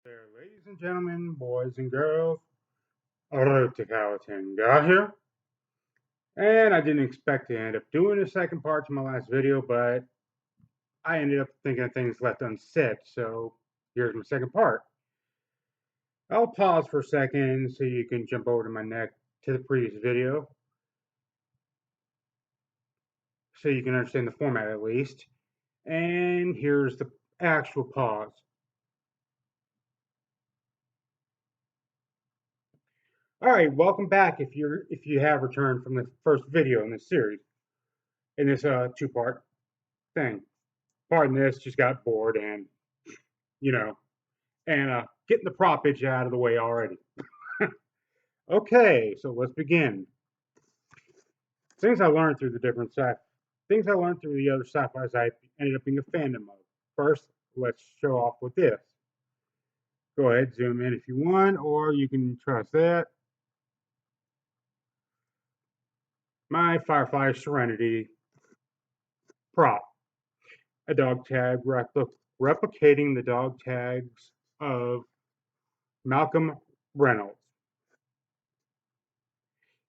There, ladies and gentlemen, boys and girls, Teng'a here. And I didn't expect to end up doing a second part to my last video, but I ended up thinking of things left unsaid, so here's my second part. I'll pause for a second so you can jump over to my neck to the previous video, so you can understand the format at least. And here's the actual pause. All right, welcome back if you have returned from the first video in this series, in this two-part thing. Pardon this, just got bored and you know, and getting the propage out of the way already. Okay, so let's begin. Things I learned through the different things I learned through the other sci-fis I ended up being a fandom of. First, let's show off with this. Go ahead, zoom in if you want, or you can trust that. My Firefly Serenity prop, a dog tag replicating the dog tags of Malcolm Reynolds.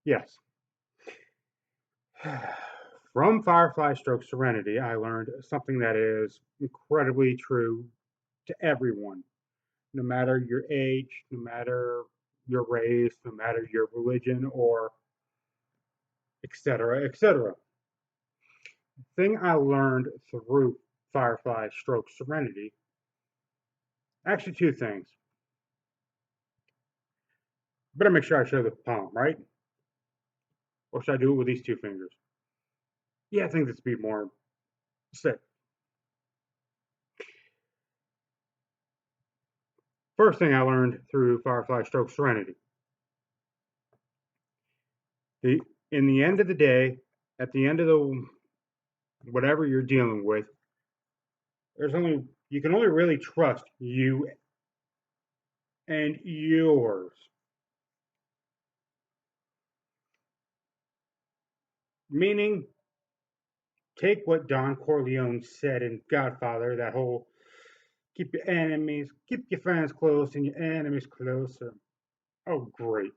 Yes. From Firefly Stroke Serenity, I learned something that is incredibly true to everyone, no matter your age, no matter your race, no matter your religion, or etc., etc. The thing I learned through Firefly Stroke Serenity, actually two things. Better make sure I show the palm, right? Or should I do it with these two fingers? Yeah, I think this would be more sick. First thing I learned through Firefly Stroke Serenity. The in the end of the day, at the end of the whatever you're dealing with, there's only you can only really trust you and yours. Meaning, take what Don Corleone said in Godfather, that whole keep your friends close and your enemies closer. Oh, great.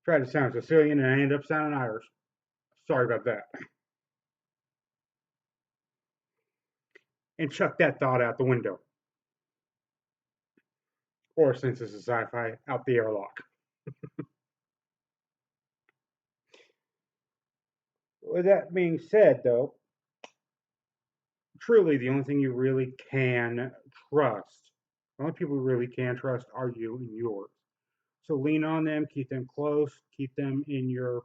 Tried to sound Sicilian and I ended up sounding Irish. Sorry about that. And chuck that thought out the window. Or, since this is sci fi, out the airlock. With that being said, though, truly the only thing you really can trust, the only people you really can trust are you and yours. So lean on them, keep them close, keep them in your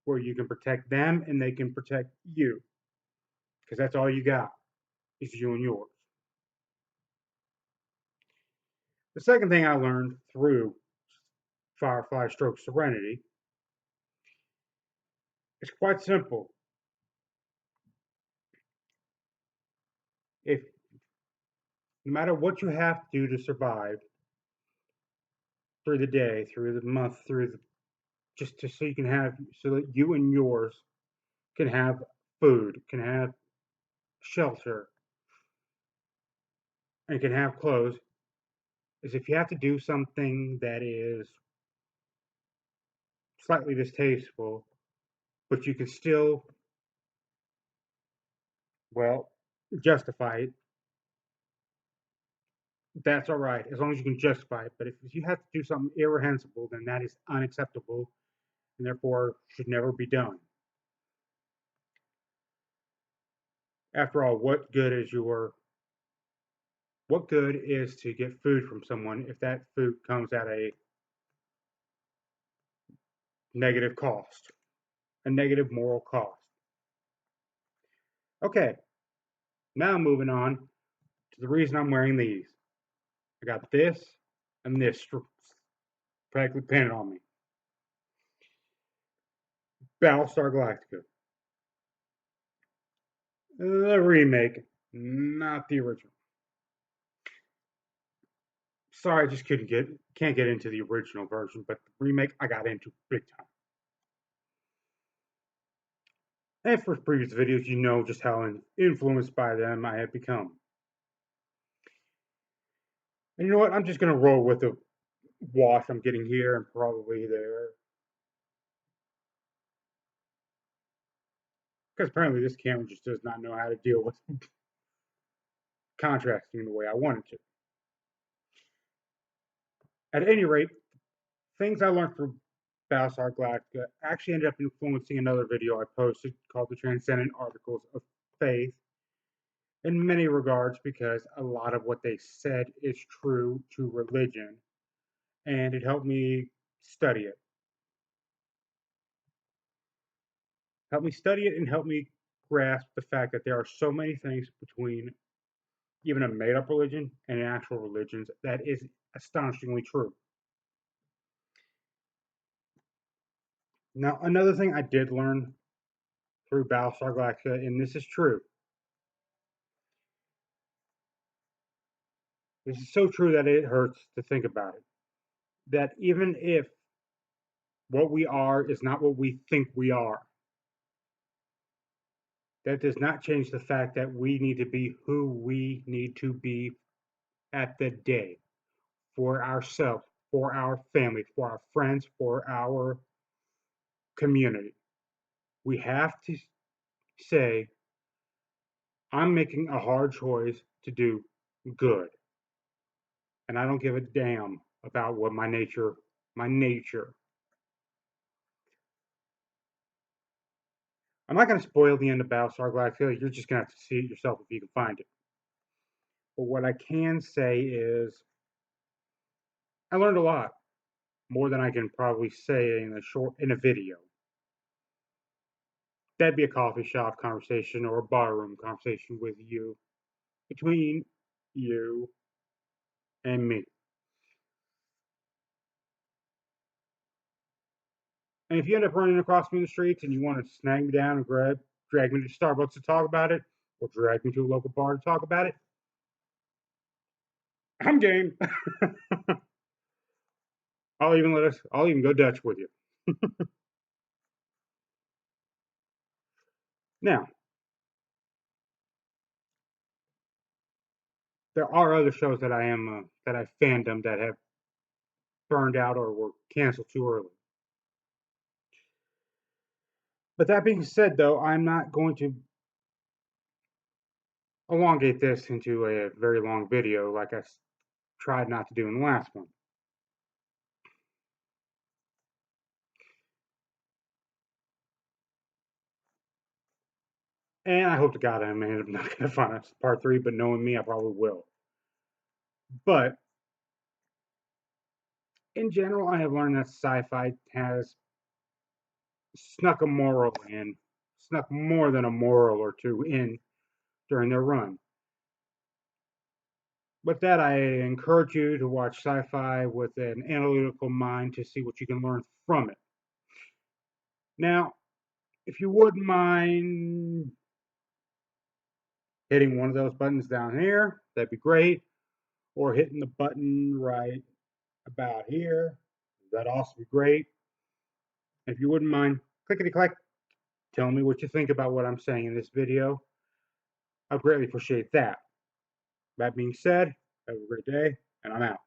where you can protect them and they can protect you. Because that's all you got is you and yours. The second thing I learned through Firefly Stroke Serenity is quite simple. If no matter what you have to do to survive through the day, through the month, through the so you can have so that you and yours can have food, can have shelter, and can have clothes, is if you have to do something that is slightly distasteful, but you can still, well, justify it, that's all right, as long as you can justify it. But if you have to do something irreprehensible, then that is unacceptable and therefore should never be done. After all, what good is to get food from someone if that food comes at a negative cost, a negative moral cost? Okay, now moving on to the reason I'm wearing these. I got this and this practically painted on me. Battlestar Galactica. The remake, not the original. Sorry, I just can't get into the original version, but the remake I got into big time. And for previous videos, you know just how influenced by them I have become. And you know what? I'm just going to roll with the wash I'm getting here and probably there. Because apparently this camera just does not know how to deal with contrasting the way I want it to. At any rate, things I learned through Battlestar Galactica actually ended up influencing another video I posted called The Transcendent Articles of Faith in many regards because a lot of what they said is true to religion, and it helped me study it. Helped me study it and helped me grasp the fact that there are so many things between even a made up religion and actual religions that is astonishingly true. Now, another thing I did learn through Battlestar Galactica, and this is true, this is so true that it hurts to think about it, that even if what we are is not what we think we are, that does not change the fact that we need to be who we need to be at the day for ourselves, for our family, for our friends, for our community. We have to say, I'm making a hard choice to do good. And I don't give a damn about what my nature. I'm not going to spoil the end of Battlestar Galactica. You're just going to have to see it yourself if you can find it. But what I can say is I learned a lot, more than I can probably say in a video. That'd be a coffee shop conversation or a barroom conversation with you, between you and me. And if you end up running across me in the streets and you want to snag me down and drag me to Starbucks to talk about it, or drag me to a local bar to talk about it, I'm game. I'll even go Dutch with you. Now, there are other shows that I fandom that have burned out or were canceled too early. But that being said, though, I'm not going to elongate this into a very long video like I tried not to do in the last one. And I hope to God I may end up not going to find out part 3, but knowing me, I probably will. But in general, I have learned that Sci-Fi has snuck a moral in, snuck more than a moral or two in during their run. With that, I encourage you to watch Sci-Fi with an analytical mind to see what you can learn from it. Now, if you wouldn't mind hitting one of those buttons down here, that'd be great. Or hitting the button right about here, that'd also be great. If you wouldn't mind, clickety click, tell me what you think about what I'm saying in this video. I'd greatly appreciate that. That being said, have a great day, and I'm out.